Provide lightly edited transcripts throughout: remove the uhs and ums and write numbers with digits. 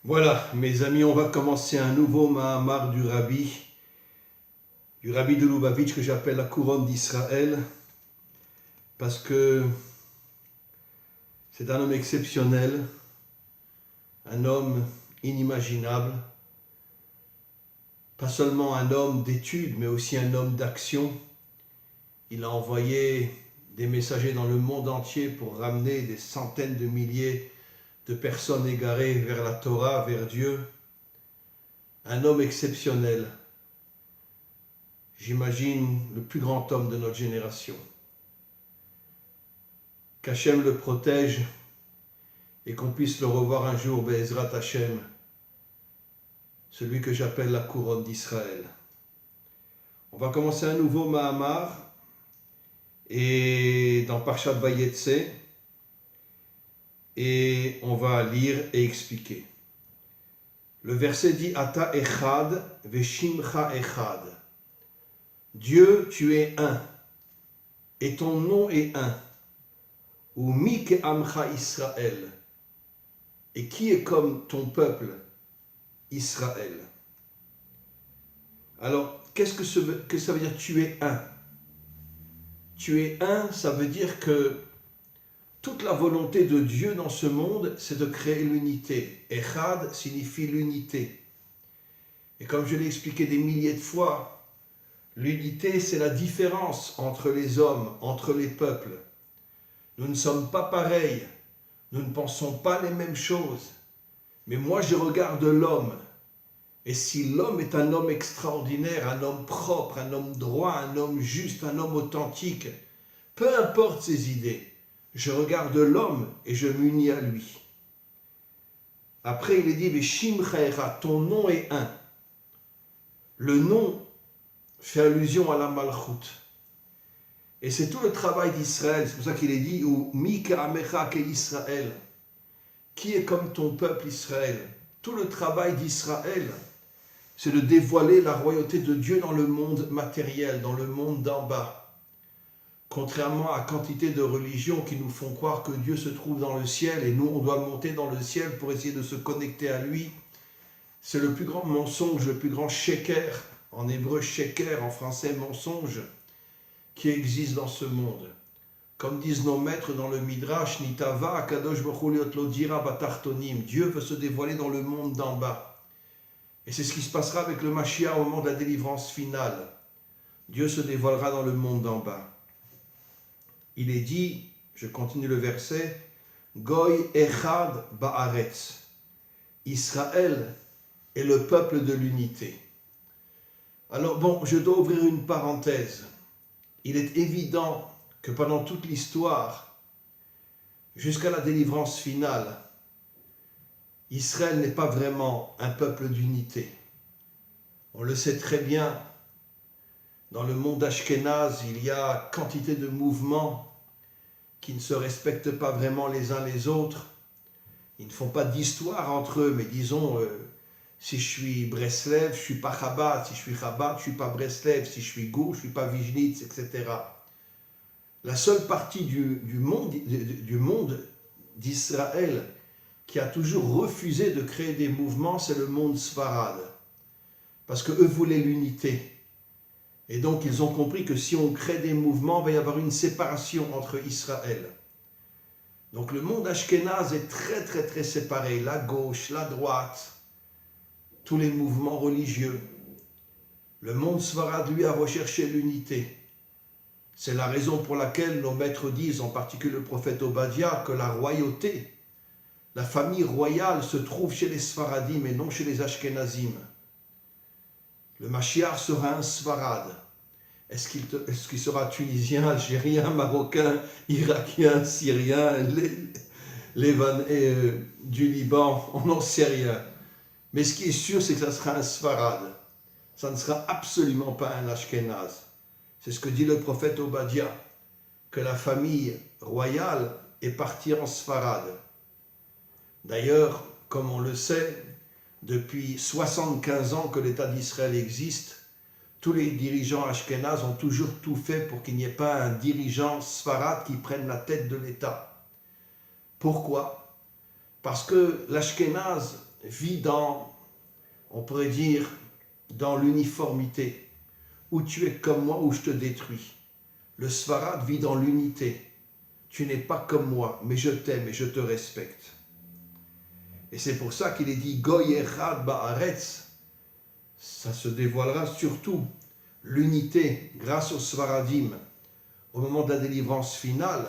Voilà, mes amis, on va commencer un nouveau Mahamar du rabbi de Lubavitch que j'appelle la couronne d'Israël, parce que c'est un homme exceptionnel, un homme inimaginable, pas seulement un homme d'étude, mais aussi un homme d'action. Il a envoyé des messagers dans le monde entier pour ramener des centaines de milliers de personnes égarées vers la Torah, vers Dieu. Un homme exceptionnel. J'imagine le plus grand homme de notre génération. Qu'Hachem le protège et qu'on puisse le revoir un jour, Be'ezrat Hachem, celui que j'appelle la couronne d'Israël. On va commencer un nouveau Mahamar et dans Parshat Vayetze, et on va lire et expliquer. Le verset dit Ata Echad Veshimcha Echad. Dieu, tu es un, et ton nom est un. Ou Mi Ke'amcha Israël. Et qui est comme ton peuple, Israël? Alors, qu'est-ce que ça veut dire tu es un? Tu es un, ça veut dire que toute la volonté de Dieu dans ce monde, c'est de créer l'unité. Echad signifie l'unité. Et comme je l'ai expliqué des milliers de fois, l'unité, c'est la différence entre les hommes, entre les peuples. Nous ne sommes pas pareils, nous ne pensons pas les mêmes choses. Mais moi, je regarde l'homme. Et si l'homme est un homme extraordinaire, un homme propre, un homme droit, un homme juste, un homme authentique, peu importe ses idées, je regarde l'homme et je m'unis à lui. Après, il est dit, Veshimcha Echad, ton nom est un. Le nom fait allusion à la Malchut. Et c'est tout le travail d'Israël, c'est pour ça qu'il est dit, ou Mi Ke'amecha Ke'Israël. Qui est comme ton peuple Israël? Tout le travail d'Israël, c'est de dévoiler la royauté de Dieu dans le monde matériel, dans le monde d'en bas. Contrairement à quantité de religions qui nous font croire que Dieu se trouve dans le ciel et nous, on doit monter dans le ciel pour essayer de se connecter à lui, c'est le plus grand mensonge, le plus grand sheker, en hébreu sheker, en français mensonge, qui existe dans ce monde. Comme disent nos maîtres dans le Midrash, Nitava, Akadosh Baruch Hu liot lo dira batartonim. Dieu veut se dévoiler dans le monde d'en bas. Et c'est ce qui se passera avec le Mashiach au moment de la délivrance finale. Dieu se dévoilera dans le monde d'en bas. Il est dit, je continue le verset, Goy Echad Ba'aretz. Israël est le peuple de l'unité. Alors bon, je dois ouvrir une parenthèse. Il est évident que pendant toute l'histoire, jusqu'à la délivrance finale, Israël n'est pas vraiment un peuple d'unité. On le sait très bien, dans le monde ashkénaze, il y a quantité de mouvements qui ne se respectent pas vraiment les uns les autres. Ils ne font pas d'histoire entre eux, mais disons, si je suis Breslev, je ne suis pas Chabad, si je suis Chabad, je ne suis pas Breslev, si je suis Gour, je ne suis pas Vizhnitz, etc. La seule partie du monde d'Israël qui a toujours refusé de créer des mouvements, c'est le monde Sfarad. Parce qu'eux voulaient l'unité. Et donc ils ont compris que si on crée des mouvements, il va y avoir une séparation entre Israël. Donc le monde ashkénaze est très très très séparé. La gauche, la droite, tous les mouvements religieux. Le monde Sfarad, lui, a recherché l'unité. C'est la raison pour laquelle nos maîtres disent, en particulier le prophète Obadiah, que la royauté, la famille royale se trouve chez les Sfaradim et non chez les Ashkenazim. Le Mashiach sera un Sfarad. Est-ce qu'il sera tunisien, algérien, marocain, irakien, syrien, du Liban? On n'en sait rien. Mais ce qui est sûr, c'est que ça sera un Sfarad. Ça ne sera absolument pas un Ashkenaz. C'est ce que dit le prophète Obadiah, que la famille royale est partie en Sfarad. D'ailleurs, comme on le sait, depuis 75 ans que l'État d'Israël existe, tous les dirigeants ashkénazes ont toujours tout fait pour qu'il n'y ait pas un dirigeant sfarad qui prenne la tête de l'État. Pourquoi? Parce que l'ashkénaze vit dans, on pourrait dire, dans l'uniformité, où tu es comme moi, où je te détruis. Le Sfarad vit dans l'unité. Tu n'es pas comme moi, mais je t'aime et je te respecte. Et c'est pour ça qu'il est dit Goy Echad Ba'aretz. Ça se dévoilera surtout l'unité grâce au Sfaradim au moment de la délivrance finale,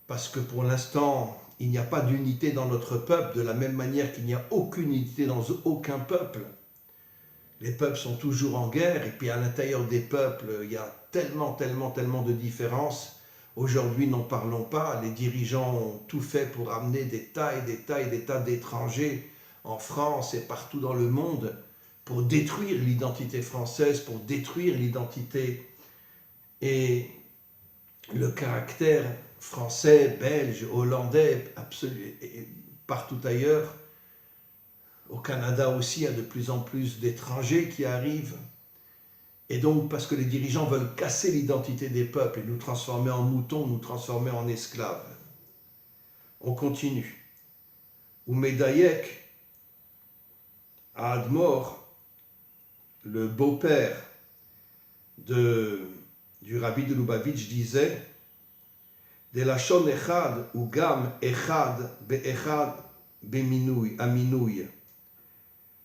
parce que pour l'instant, il n'y a pas d'unité dans notre peuple, de la même manière qu'il n'y a aucune unité dans aucun peuple. Les peuples sont toujours en guerre, et puis à l'intérieur des peuples, il y a tellement de différences. Aujourd'hui, n'en parlons pas, les dirigeants ont tout fait pour amener des tas d'étrangers en France et partout dans le monde, pour détruire l'identité française, pour détruire l'identité et le caractère français, belge, hollandais, et partout ailleurs. Au Canada aussi, il y a de plus en plus d'étrangers qui arrivent. Et donc, parce que les dirigeants veulent casser l'identité des peuples et nous transformer en moutons, nous transformer en esclaves. On continue. Umedayek, à Admor, le beau-père du rabbi de Lubavitch disait de la shon echad ou gam echad be'echad be'minouy, aminouy.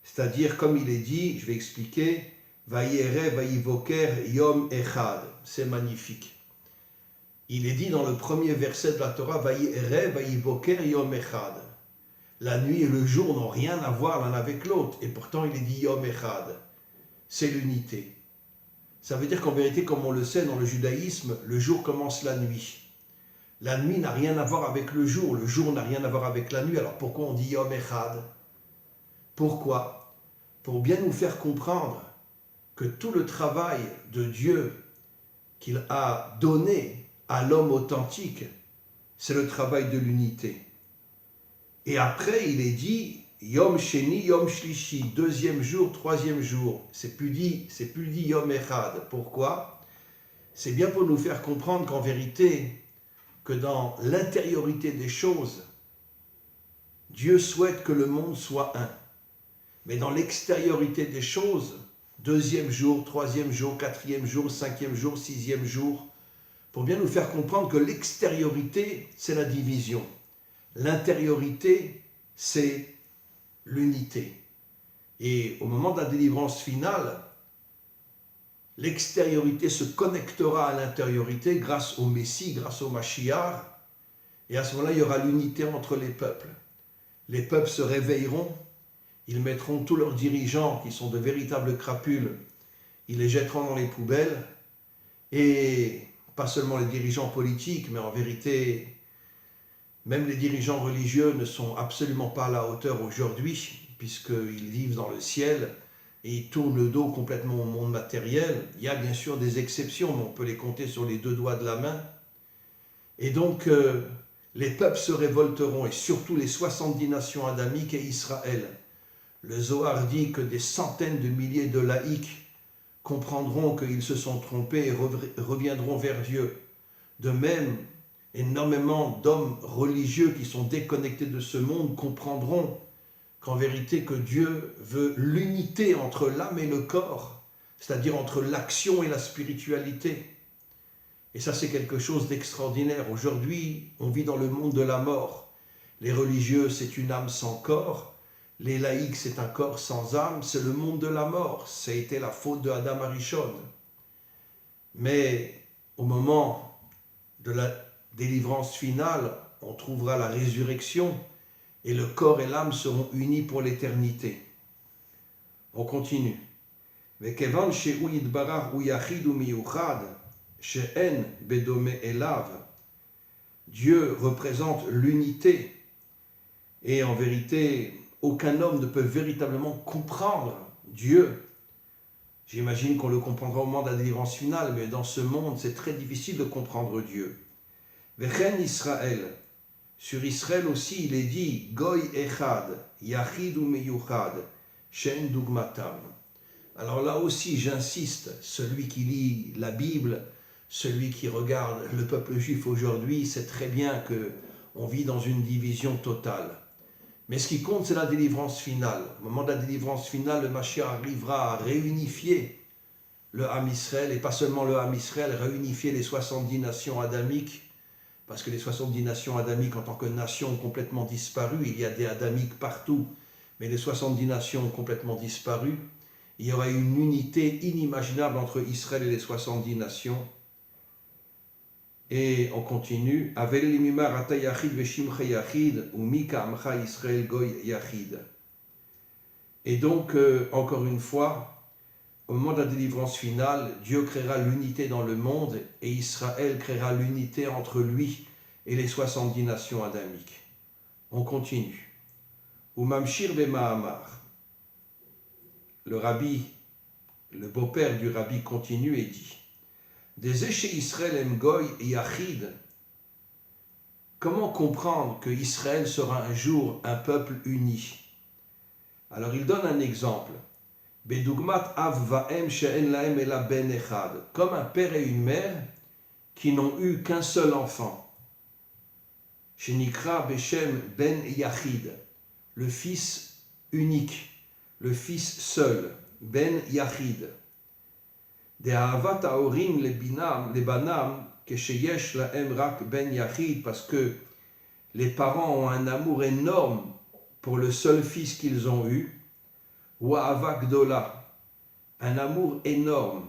C'est-à-dire, comme il est dit, je vais expliquer, Vayere vayivoker yom echad. C'est magnifique. Il est dit dans le premier verset de la Torah, Vayere vayivoker yom echad. La nuit et le jour n'ont rien à voir l'un avec l'autre, et pourtant il est dit yom echad. C'est l'unité. Ça veut dire qu'en vérité, comme on le sait dans le judaïsme, le jour commence la nuit. La nuit n'a rien à voir avec le jour n'a rien à voir avec la nuit. Alors pourquoi on dit Yom Echad? Pourquoi? Pour bien nous faire comprendre que tout le travail de Dieu qu'il a donné à l'homme authentique, c'est le travail de l'unité. Et après, il est dit Yom Sheni, Yom Shlishi, deuxième jour, troisième jour. C'est plus dit Yom Echad. Pourquoi? C'est bien pour nous faire comprendre qu'en vérité, que dans l'intériorité des choses, Dieu souhaite que le monde soit un. Mais dans l'extériorité des choses, deuxième jour, troisième jour, quatrième jour, cinquième jour, sixième jour, pour bien nous faire comprendre que l'extériorité, c'est la division. L'intériorité, c'est l'unité. Et au moment de la délivrance finale, l'extériorité se connectera à l'intériorité grâce au Messie, grâce au Mashiach, et à ce moment-là, il y aura l'unité entre les peuples. Les peuples se réveilleront, ils mettront tous leurs dirigeants, qui sont de véritables crapules, ils les jetteront dans les poubelles, et pas seulement les dirigeants politiques, mais en vérité, même les dirigeants religieux ne sont absolument pas à la hauteur aujourd'hui, puisqu'ils vivent dans le ciel, et ils tournent le dos complètement au monde matériel. Il y a bien sûr des exceptions, mais on peut les compter sur les deux doigts de la main. Et donc, les peuples se révolteront, et surtout les 70 nations adamiques et Israël. Le Zohar dit que des centaines de milliers de laïcs comprendront qu'ils se sont trompés et reviendront vers Dieu. De même, énormément d'hommes religieux qui sont déconnectés de ce monde comprendront qu'en vérité que Dieu veut l'unité entre l'âme et le corps, c'est-à-dire entre l'action et la spiritualité. Et ça, c'est quelque chose d'extraordinaire. Aujourd'hui, on vit dans le monde de la mort. Les religieux, c'est une âme sans corps. Les laïcs, c'est un corps sans âme. C'est le monde de la mort. Ça a été la faute de Adam Arishon. Mais au moment de la délivrance finale, on trouvera la résurrection et le corps et l'âme seront unis pour l'éternité. On continue. Vekevan she'u yitbarach hu yachid umiyuchad she'en bedome elav. Dieu représente l'unité et en vérité, aucun homme ne peut véritablement comprendre Dieu. J'imagine qu'on le comprendra au moment de la délivrance finale, mais dans ce monde, c'est très difficile de comprendre Dieu. Vechen Israël. Sur Israël aussi, il est dit Goy Echad, Yachid Umeyuchad, Shen Dugmatam. Alors là aussi, j'insiste, celui qui lit la Bible, celui qui regarde le peuple juif aujourd'hui, sait très bien qu'on vit dans une division totale. Mais ce qui compte, c'est la délivrance finale. Au moment de la délivrance finale, le Mashiach arrivera à réunifier le Ham Israël, et pas seulement le Ham Israël, réunifier les 70 nations adamiques, parce que les 70 nations adamiques en tant que nations ont complètement disparu. Il y a des adamiques partout, mais les 70 nations ont complètement disparu. Il y aura une unité inimaginable entre Israël et les 70 nations. Et on continue. Et donc, encore une fois, au moment de la délivrance finale, Dieu créera l'unité dans le monde et Israël créera l'unité entre lui et les 70 nations adamiques. On continue. Umamshir b'ma'amar. Le rabbi, le beau-père du rabbi continue et dit: Des chez Israël em goy yachid. Comment comprendre que Israël sera un jour un peuple uni? Alors il donne un exemple. Bedugmat av va'em she'en lahem ela ben echad. Comme un père et une mère qui n'ont eu qu'un seul enfant. Shenikra beshem ben yachid. Le fils unique, le fils seul, ben yachid. De ahavat haorim lebanam kesheyesh lahem rak ben yachid, parce que les parents ont un amour énorme pour le seul fils qu'ils ont eu, ou ahava gdola, un amour énorme,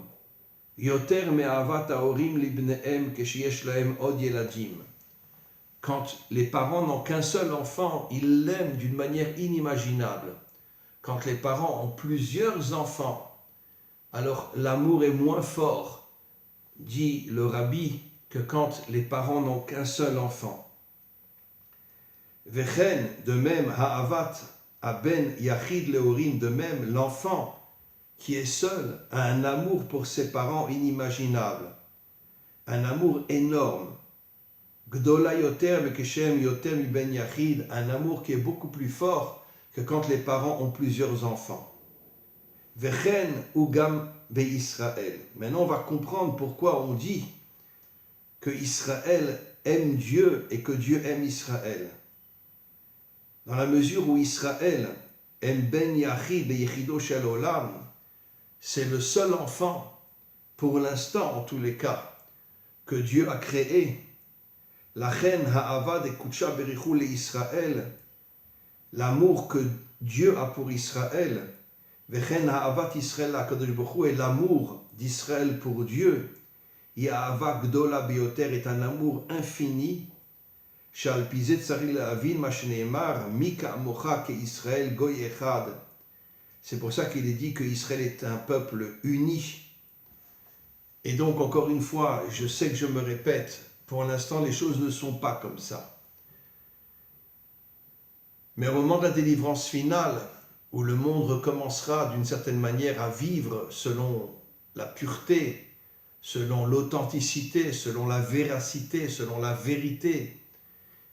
yoter me ahavat haorim libnehem kesheyesh lahem od yeladim. Quand les parents n'ont qu'un seul enfant, ils l'aiment d'une manière inimaginable. Quand les parents ont plusieurs enfants, alors l'amour est moins fort, dit le rabbi, que quand les parents n'ont qu'un seul enfant. Vechen, de même, ha'avat, aben yachid leorim, de même, l'enfant qui est seul a un amour pour ses parents inimaginable, un amour énorme. Gdola yoter bekeshem yoter mi ben yachid, un amour qui est beaucoup plus fort que quand les parents ont plusieurs enfants. Vechen ugam be'Israël. Maintenant, on va comprendre pourquoi on dit que Israël aime Dieu et que Dieu aime Israël. Dans la mesure où Israël aime ben yachid be'yechido shel olam, c'est le seul enfant, pour l'instant en tous les cas, que Dieu a créé. La chen ha'ava de kutsha berichu le Israël, l'amour que Dieu a pour Israël, vechen ha'avat Israël ha'kadosh baruch hu, et l'amour d'Israël pour Dieu, ya'ava gdola bioter, est un amour infini. Shal pizet tsari le'avin ma shneimar mika amocha ke Israël goy echad. C'est pour ça qu'il est dit que Israël est un peuple uni. Et donc, encore une fois, je sais que je me répète, pour l'instant, les choses ne sont pas comme ça. Mais au moment de la délivrance finale, où le monde recommencera d'une certaine manière à vivre selon la pureté, selon l'authenticité, selon la véracité, selon la vérité,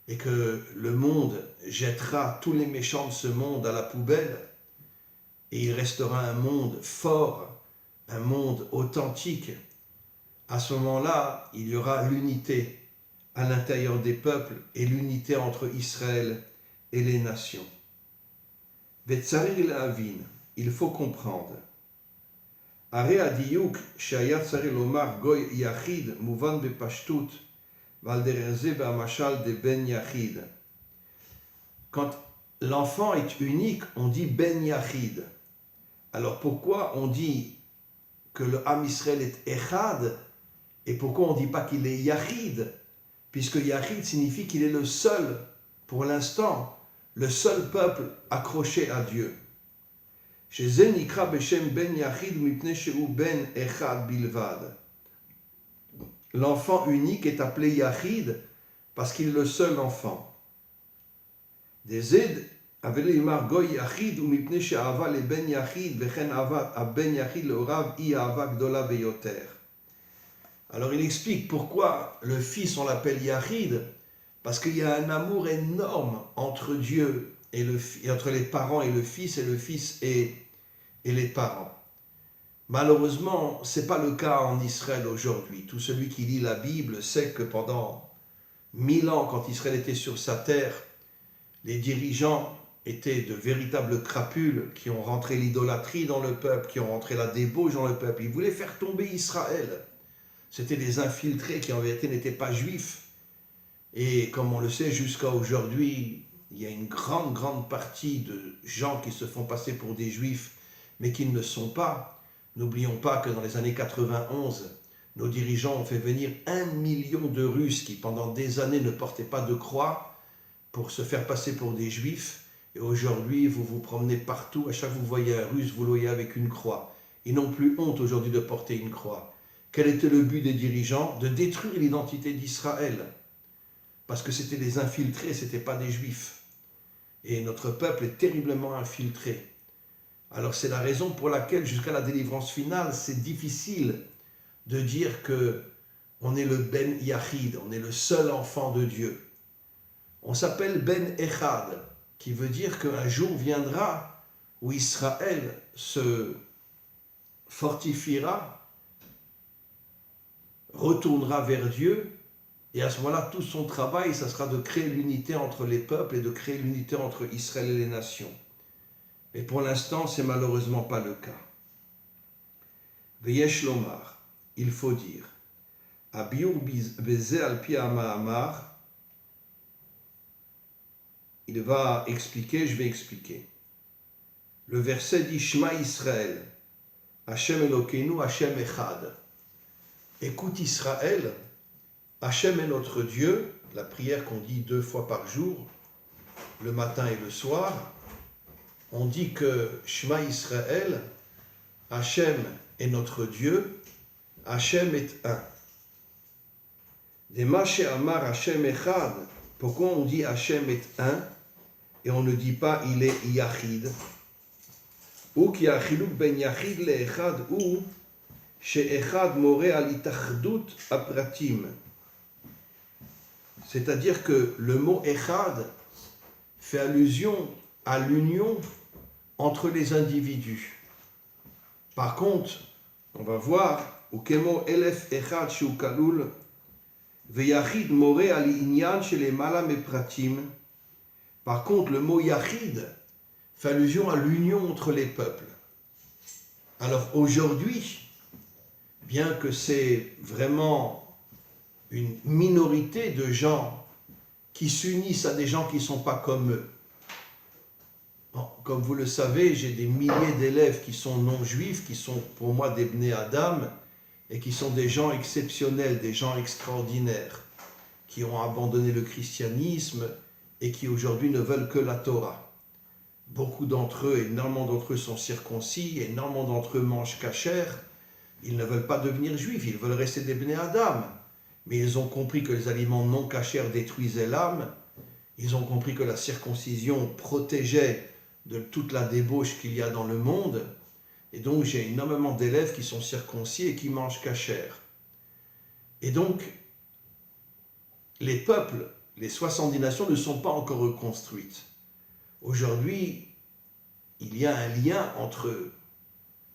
et que le monde jettera tous les méchants de ce monde à la poubelle, et il restera un monde fort, un monde authentique. À ce moment-là, il y aura l'unité à l'intérieur des peuples et l'unité entre Israël et les nations. Vetsarir la'avin, il faut comprendre. Are adiyuk shaya tsaril lomar goy yachid muvan bepashtut val dereze ba'mashal de ben yachid. Quand l'enfant est unique, on dit ben yachid. Alors pourquoi on dit que le Ham Israël est echad? Et pourquoi on ne dit pas qu'il est Yachid? Puisque Yachid signifie qu'il est le seul, pour l'instant, le seul peuple accroché à Dieu. Chez Zenikra Beshem Ben Yachid Mipne Sheu Ben Echad Bilvad. L'enfant unique est appelé Yachid parce qu'il est le seul enfant. Des Zed avait l'imar Goy Yachid ou Mipne She'ava le Ben Yachid Vechen Ava a Ben Yachid le Orav I Ava Gdola Beyoter. Alors il explique pourquoi le fils on l'appelle Yachid, parce qu'il y a un amour énorme entre Dieu et entre les parents et le fils et les parents. Malheureusement, ce n'est pas le cas en Israël aujourd'hui. Tout celui qui lit la Bible sait que pendant 1000 ans, quand Israël était sur sa terre, les dirigeants étaient de véritables crapules qui ont rentré l'idolâtrie dans le peuple, qui ont rentré la débauche dans le peuple. Ils voulaient faire tomber Israël. C'était des infiltrés qui en vérité n'étaient pas juifs. Et comme on le sait, jusqu'à aujourd'hui, il y a une grande partie de gens qui se font passer pour des juifs, mais qui ne le sont pas. N'oublions pas que dans les années 91, nos dirigeants ont fait venir 1 million de Russes qui pendant des années ne portaient pas de croix pour se faire passer pour des juifs. Et aujourd'hui, vous vous promenez partout, à chaque fois que vous voyez un Russe, vous le voyez avec une croix. Ils n'ont plus honte aujourd'hui de porter une croix. Quel était le but des dirigeants? De détruire l'identité d'Israël. Parce que c'était des infiltrés, ce n'étaient pas des juifs. Et notre peuple est terriblement infiltré. Alors c'est la raison pour laquelle, jusqu'à la délivrance finale, c'est difficile de dire que on est le Ben Yachid, on est le seul enfant de Dieu. On s'appelle Ben Echad, qui veut dire qu'un jour viendra où Israël se fortifiera, retournera vers Dieu, et à ce moment-là, tout son travail, ça sera de créer l'unité entre les peuples et de créer l'unité entre Israël et les nations. Mais pour l'instant, ce n'est malheureusement pas le cas. Veyesh lomar, il faut dire, Abiur beze al pi ha'ma'amar, il va expliquer, je vais expliquer. Le verset dit Shema Israël, Hashem Elokeinu, Hashem Echad. Écoute Israël, Hashem est notre Dieu, la prière qu'on dit 2 fois par jour, le matin et le soir. On dit que Shema Israël, Hashem est notre Dieu, Hashem est un. Des Mashe Amar Hashem Echad, pourquoi on dit Hashem est un et on ne dit pas il est Yachid? Ou ki achiluk ben Yachid le Echad ou she Echad more al itachdut apratim. C'est-à-dire que le mot Echad fait allusion à l'union entre les individus. Par contre, on va voir Ukemo elef echad shu kalul veyachid more al inyan shel emala mepratim. Par contre, le mot yachid fait allusion à l'union entre les peuples. Alors aujourd'hui, bien que c'est vraiment une minorité de gens qui s'unissent à des gens qui ne sont pas comme eux. Bon, comme vous le savez, j'ai des milliers d'élèves qui sont non-juifs, qui sont pour moi des Bnei Adam, et qui sont des gens exceptionnels, des gens extraordinaires, qui ont abandonné le christianisme et qui aujourd'hui ne veulent que la Torah. Beaucoup d'entre eux, énormément d'entre eux sont circoncis, énormément d'entre eux mangent kasher. Ils ne veulent pas devenir juifs, ils veulent rester des Bnei Adam. Mais ils ont compris que les aliments non kasher détruisaient l'âme. Ils ont compris que la circoncision protégeait de toute la débauche qu'il y a dans le monde. Et donc j'ai énormément d'élèves qui sont circoncis et qui mangent kasher. Et donc, les peuples, les 70 nations ne sont pas encore reconstruites. Aujourd'hui, il y a un lien entre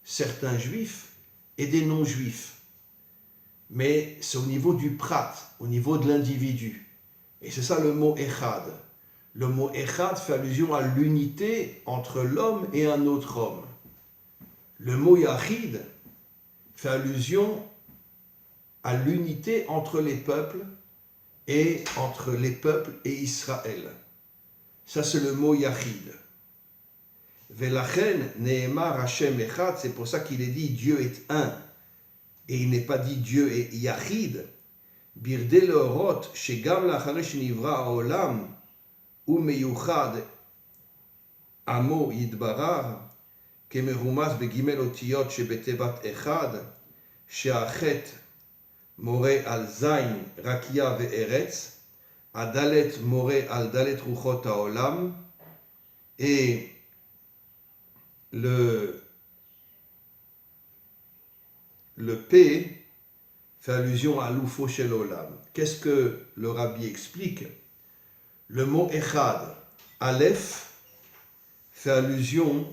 certains juifs et des non-juifs. Mais c'est au niveau du prat, au niveau de l'individu. Et c'est ça le mot echad. Le mot echad fait allusion à l'unité entre l'homme et un autre homme. Le mot yachid fait allusion à l'unité entre les peuples et entre les peuples et Israël. Ça c'est le mot yachid. Velachen ne'emar Hashem echad, c'est pour ça qu'il est dit Dieu est un. Et il n'est pas dit Dieu est Yachid. Birde leorot, shegam lachare shenivra haolam, u meyuchad amo yidbarar, kemerumas begimel otiyot shebetevat echad, sheachet more al zayin rakia ve'eretz, adalet more al dalet ruchot haolam, et le P fait allusion à l'Ufo Shel Olam. Qu'est-ce que le Rabbi explique? Le mot Echad, Aleph, fait allusion...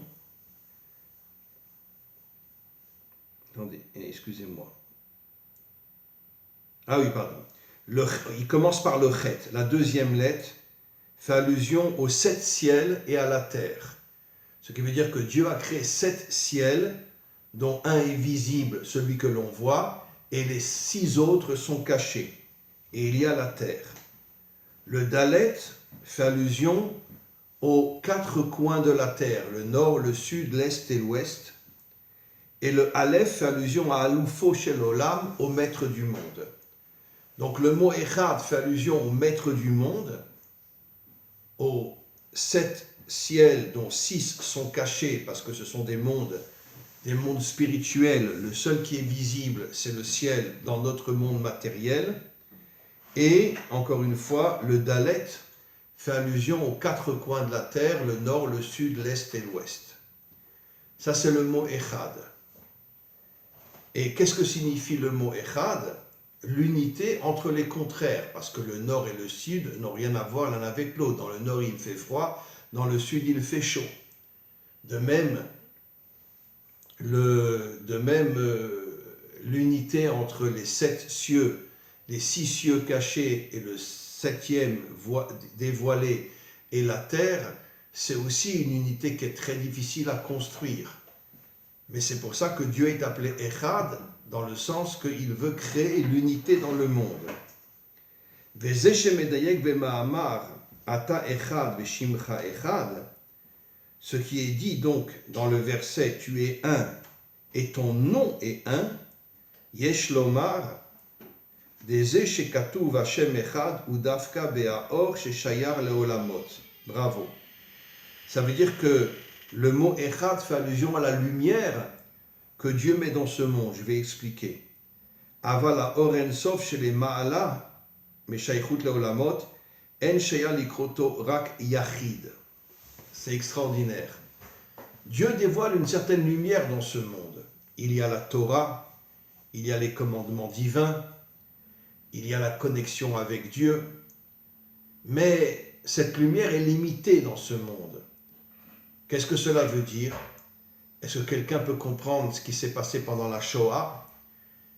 Attendez, excusez-moi. Ah oui, pardon. Il commence par le Chet. La deuxième lettre fait allusion aux 7 ciels et à la terre. Ce qui veut dire que Dieu a créé 7 ciels, dont un est visible, celui que l'on voit, et les 6 autres sont cachés. Et il y a la terre. Le Dalet fait allusion aux 4 coins de la terre, le nord, le sud, l'est et l'ouest. Et le Aleph fait allusion à Aloufo Shel Olam, au maître du monde. Donc le mot Echad fait allusion au maître du monde, aux 7 ciels dont 6 sont cachés parce que ce sont des mondes spirituels. Le seul qui est visible, c'est le ciel dans notre monde matériel. Et, encore une fois, le Dalet fait allusion aux 4 coins de la terre, le nord, le sud, l'est et l'ouest. Ça, c'est le mot Echad. Et qu'est-ce que signifie le mot Echad? L'unité entre les contraires, parce que le nord et le sud n'ont rien à voir l'un avec l'autre. Dans le nord, il fait froid, dans le sud, il fait chaud. De même, l'unité entre les 7 cieux, les 6 cieux cachés et le 7e dévoilé et la terre, c'est aussi une unité qui est très difficile à construire. Mais c'est pour ça que Dieu est appelé Echad, dans le sens qu'il veut créer l'unité dans le monde. Ce qui est dit donc dans le verset, tu es un et ton nom est un, Yesh lomar, Deze shekatuv Hashem echad ou dafka be'aor sheshayar leolamot. Bravo. Ça veut dire que le mot echad fait allusion à la lumière que Dieu met dans ce monde. Je vais expliquer. Avala oren sof shele ma'ala meshaychut leolamot en sheya likroto rak yachid. C'est extraordinaire. Dieu dévoile une certaine lumière dans ce monde. Il y a la Torah, il y a les commandements divins, il y a la connexion avec Dieu, mais cette lumière est limitée dans ce monde. Qu'est-ce que cela veut dire? Est-ce que quelqu'un peut comprendre ce qui s'est passé pendant la Shoah?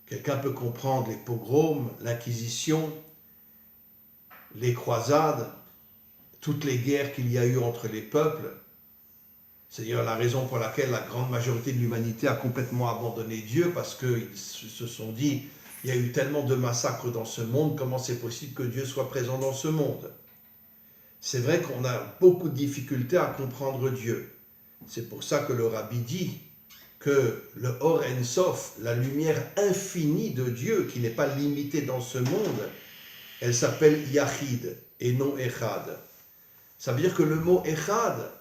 Quelqu'un peut comprendre les pogroms, l'Inquisition, les croisades, toutes les guerres qu'il y a eu entre les peuples? C'est d'ailleurs la raison pour laquelle la grande majorité de l'humanité a complètement abandonné Dieu, parce qu'ils se sont dit, il y a eu tellement de massacres dans ce monde, comment c'est possible que Dieu soit présent dans ce monde? C'est vrai qu'on a beaucoup de difficultés à comprendre Dieu. C'est pour ça que le Rabbi dit que le Or En Sof, la lumière infinie de Dieu, qui n'est pas limitée dans ce monde, elle s'appelle Yachid et non Echad. Ça veut dire que le mot Echad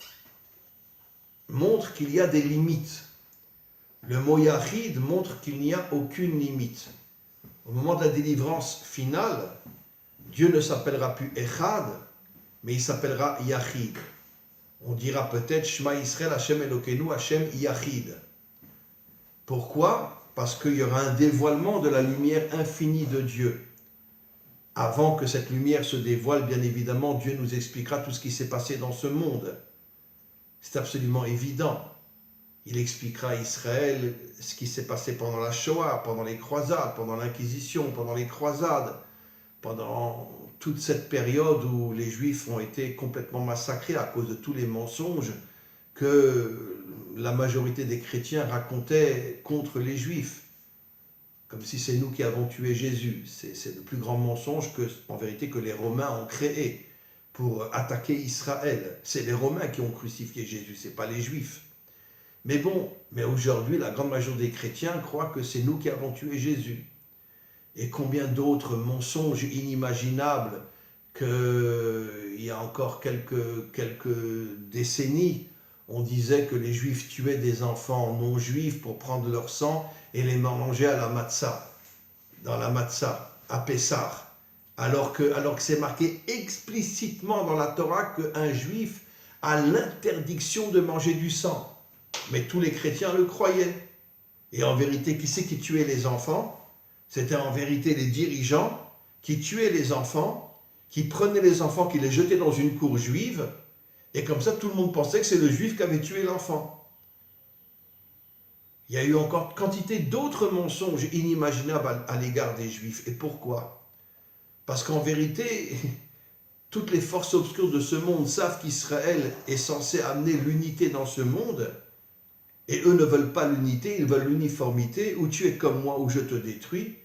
montre qu'il y a des limites. Le mot Yachid montre qu'il n'y a aucune limite. Au moment de la délivrance finale, Dieu ne s'appellera plus Echad, mais il s'appellera Yachid. On dira peut-être Shema Yisrael Hashem Elokeinu Hashem Yachid. Pourquoi? Parce qu'il y aura un dévoilement de la lumière infinie de Dieu. Avant que cette lumière se dévoile, bien évidemment, Dieu nous expliquera tout ce qui s'est passé dans ce monde. C'est absolument évident. Il expliquera à Israël ce qui s'est passé pendant la Shoah, pendant les croisades, pendant l'Inquisition, pendant les croisades, pendant toute cette période où les Juifs ont été complètement massacrés à cause de tous les mensonges que la majorité des chrétiens racontaient contre les Juifs. Comme si c'est nous qui avons tué Jésus. C'est le plus grand mensonge en vérité que les Romains ont créé pour attaquer Israël. C'est les Romains qui ont crucifié Jésus, ce n'est pas les Juifs. Mais bon, mais aujourd'hui, la grande majorité des chrétiens croient que c'est nous qui avons tué Jésus. Et combien d'autres mensonges inimaginables qu'il y a encore quelques décennies, on disait que les Juifs tuaient des enfants non-juifs pour prendre leur sang et les manger à la matzah, dans la matzah, à Pessah, alors que c'est marqué explicitement dans la Torah qu'un juif a l'interdiction de manger du sang. Mais tous les chrétiens le croyaient. Et en vérité, qui c'est qui tuait les enfants? C'était en vérité les dirigeants qui tuaient les enfants, qui prenaient les enfants, qui les jetaient dans une cour juive, et comme ça tout le monde pensait que c'est le juif qui avait tué l'enfant. Il y a eu encore quantité d'autres mensonges inimaginables à l'égard des juifs. Et pourquoi? Parce qu'en vérité, toutes les forces obscures de ce monde savent qu'Israël est censé amener l'unité dans ce monde, et eux ne veulent pas l'unité, ils veulent l'uniformité, ou tu es comme moi ou je te détruis,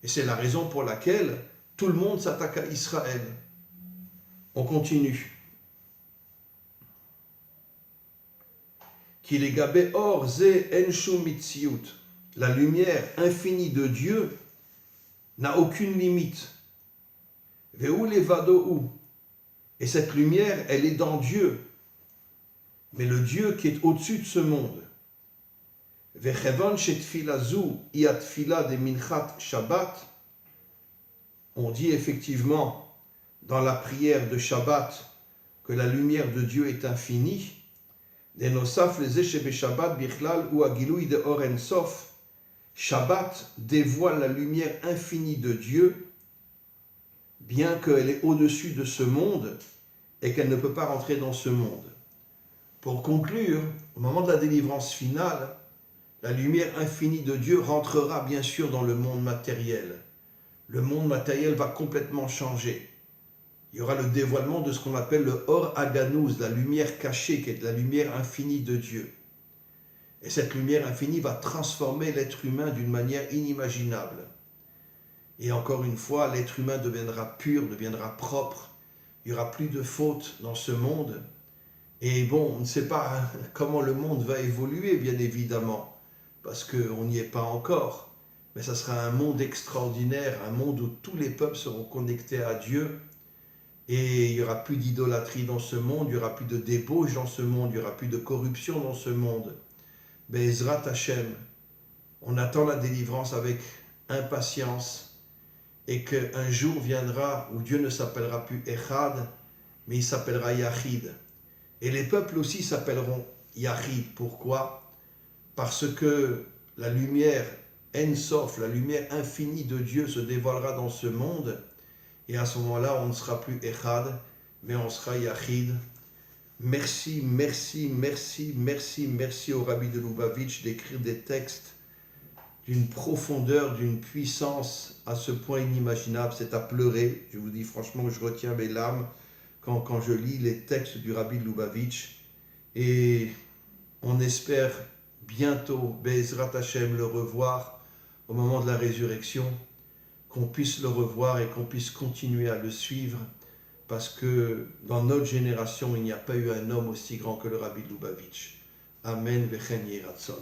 et c'est la raison pour laquelle tout le monde s'attaque à Israël. On continue. Qu'il est gabé or ze enshu mitziut. La lumière infinie de Dieu n'a aucune limite. Veu levado. Et cette lumière, elle est dans Dieu. Mais le Dieu qui est au-dessus de ce monde. Vechevan shetfila zu iatfila de minchat Shabbat. On dit effectivement dans la prière de Shabbat que la lumière de Dieu est infinie. Shabbat dévoile la lumière infinie de Dieu, bien qu'elle est au-dessus de ce monde et qu'elle ne peut pas rentrer dans ce monde. Pour conclure, au moment de la délivrance finale, la lumière infinie de Dieu rentrera bien sûr dans le monde matériel. Le monde matériel va complètement changer. Il y aura le dévoilement de ce qu'on appelle le Or Aganouz, la lumière cachée, qui est la lumière infinie de Dieu. Et cette lumière infinie va transformer l'être humain d'une manière inimaginable. Et encore une fois, l'être humain deviendra pur, deviendra propre. Il n'y aura plus de fautes dans ce monde. Et bon, on ne sait pas comment le monde va évoluer, bien évidemment, parce qu'on n'y est pas encore. Mais ça sera un monde extraordinaire, un monde où tous les peuples seront connectés à Dieu. Et il n'y aura plus d'idolâtrie dans ce monde, il n'y aura plus de débauche dans ce monde, il n'y aura plus de corruption dans ce monde. Be'ezrat Hashem, on attend la délivrance avec impatience et qu'un jour viendra où Dieu ne s'appellera plus Echad, mais il s'appellera Yachid. Et les peuples aussi s'appelleront Yachid. Pourquoi? Parce que la lumière En Sof, la lumière infinie de Dieu se dévoilera dans ce monde. Et à ce moment-là, on ne sera plus Echad, mais on sera Yachid. Merci, merci, merci, merci, merci au Rabbi de Lubavitch d'écrire des textes d'une profondeur, d'une puissance à ce point inimaginable. C'est à pleurer. Je vous dis franchement que je retiens mes larmes quand je lis les textes du Rabbi de Lubavitch. Et on espère bientôt, Be'ezrat Hashem, le revoir au moment de la résurrection, qu'on puisse le revoir et qu'on puisse continuer à le suivre, parce que dans notre génération, il n'y a pas eu un homme aussi grand que le Rabbi de Lubavitch. Amen, Vechen Yeratzon.